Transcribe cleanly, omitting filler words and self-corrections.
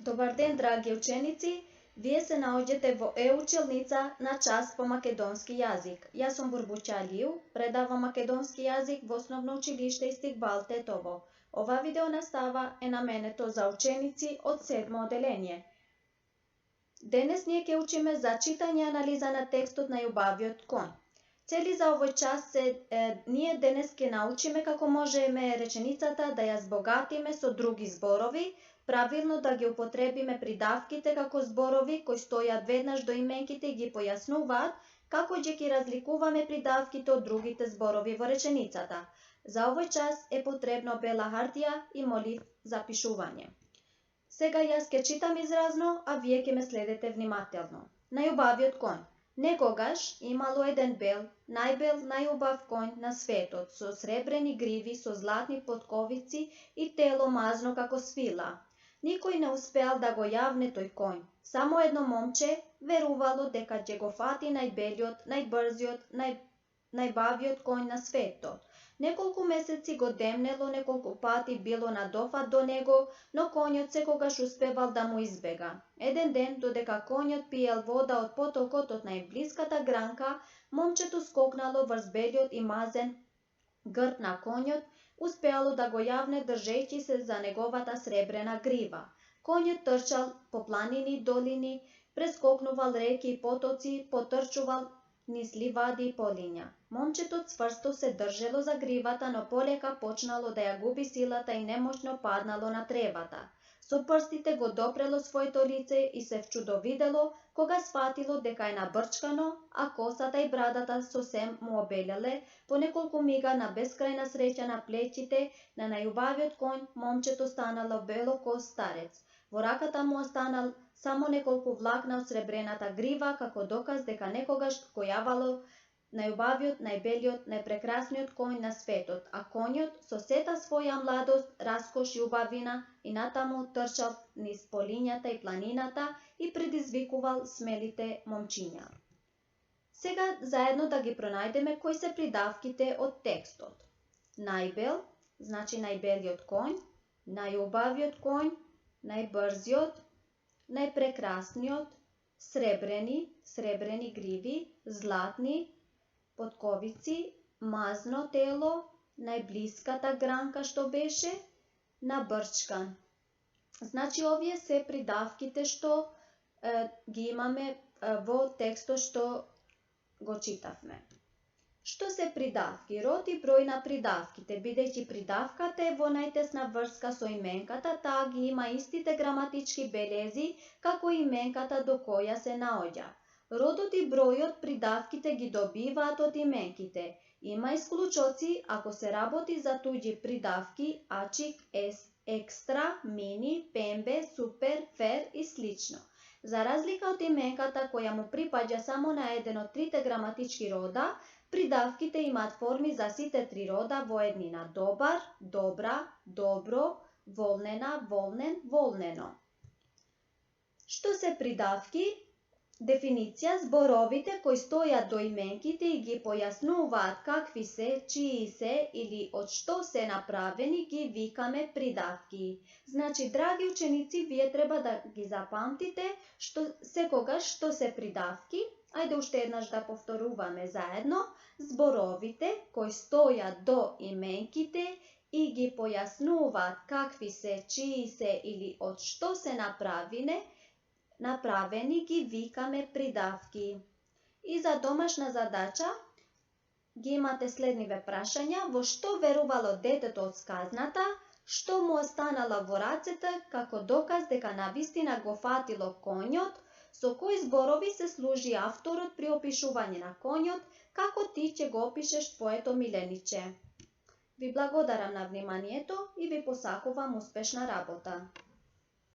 Добар ден, драги ученици! Вие се наоѓате во e-училница на час по македонски јазик. Јас сум Бурбуча Алију, предавам македонски јазик во Основно училиште Истикбал Тетово. Ова видео настава е наменето за ученици од 7 оделение. Денес ние ќе учиме за читање и анализа на текстот на љубавиот конј. Цели за овој час ние денес ќе научиме како можеме реченицата да ја збогатиме со други зборови, правилно да ги употребиме придавките како зборови кои стојат веднаш до именките и ги појаснуваат како ќе ги разликуваме придавките од другите зборови во реченицата. За овој час е потребно бела хартија и молив за пишување. Сега јас ќе читам изразно, а вие ќе ме следете внимателно. Најубавиот конј. Некогаш имало еден бел, најубав конј на светот, со сребрени гриви, со златни потковици и тело мазно како свила. Никој не успеал да го јавне тој конј. Само едно момче верувало дека ќе го фати најбелиот, најбрзиот, најбавиот конј на светот. Неколку месеци го демнело, неколку пати било на дофат до него, но конјот секогаш успевал да му избега. Еден ден, додека конјот пиел вода од потокот од најблиската гранка, момчето скокнало врз белиот и мазен грб на конјот, успеало да го јавне држејќи се за неговата сребрена грива. Конјот трчал по планини, долини, прескокнувал реки и потоци, потрчувал низ ливади и полиња. Момчето цврсто се држело за гривата, но полека почнало да ја губи силата и немошно паднало на тревата. Со прстите го допрело своето лице и се вчудовидело кога сфатило дека е набрчкано, а косата и брадата сосем му обелеле. По неколку мига на бескрајна среќа на плеќите на најубавиот конј, момчето станало белокос старец. Во раката му останал само неколку влакна од сребрената грива, како доказ дека некогаш го јавало најубавиот, најбелиот, најпрекрасниот конј на светот, а конјот со сета своја младост, раскош и убавина и натаму трчал низ полињата и планината и предизвикувал смелите момчиња. Сега заедно да ги пронајдеме кои се придавките од текстот. Најбел, значи најбелиот конј, најубавиот конј, најбрзиот, најпрекрасниот, сребрени, сребрени гриви, златни, потковици, мазно тело, најблиската гранка што беше, набрчкан. Значи овие се придавките што ги имаме во текстот што го читавме. Што се придавки? Род и број на придавките, бидејќи придавката е во најтесна врска со именката, таа ги има истите граматички белези како именката до која се наоѓа. Родот и бројот придавките ги добиваат од именките. Има исклучоци ако се работи за туѓи придавки, ачик, екстра, мини, пембе, супер, фер и слично. За разлика од именката која му припаѓа само на еден од трите граматички рода, придавките имаат форми за сите три рода во еднина: добар, добра, добро, волнена, волнен, волнено. Што се придавки? Дефиниција: зборовите кои стојат до именките и ги појаснуваат какви се, чии се или од што се направени, ги викаме придавки. Значи, драги ученици, вие треба да ги запамтите секогаш што се придавки. Ајде уште еднаш да повторуваме заедно. Зборовите кои стојат до именките и ги појаснуваат какви се, чии се или од што се направени, ги викаме придавки. И за домашна задача ги имате следниве прашања: во што верувало детето од сказната, што му останала во рацете како доказ дека навистина го фатило конјот, со кои зборови се служи авторот при опишување на конјот, како ти ќе го опишеш твоето милениче. Ви благодарам на вниманието и ви посакувам успешна работа.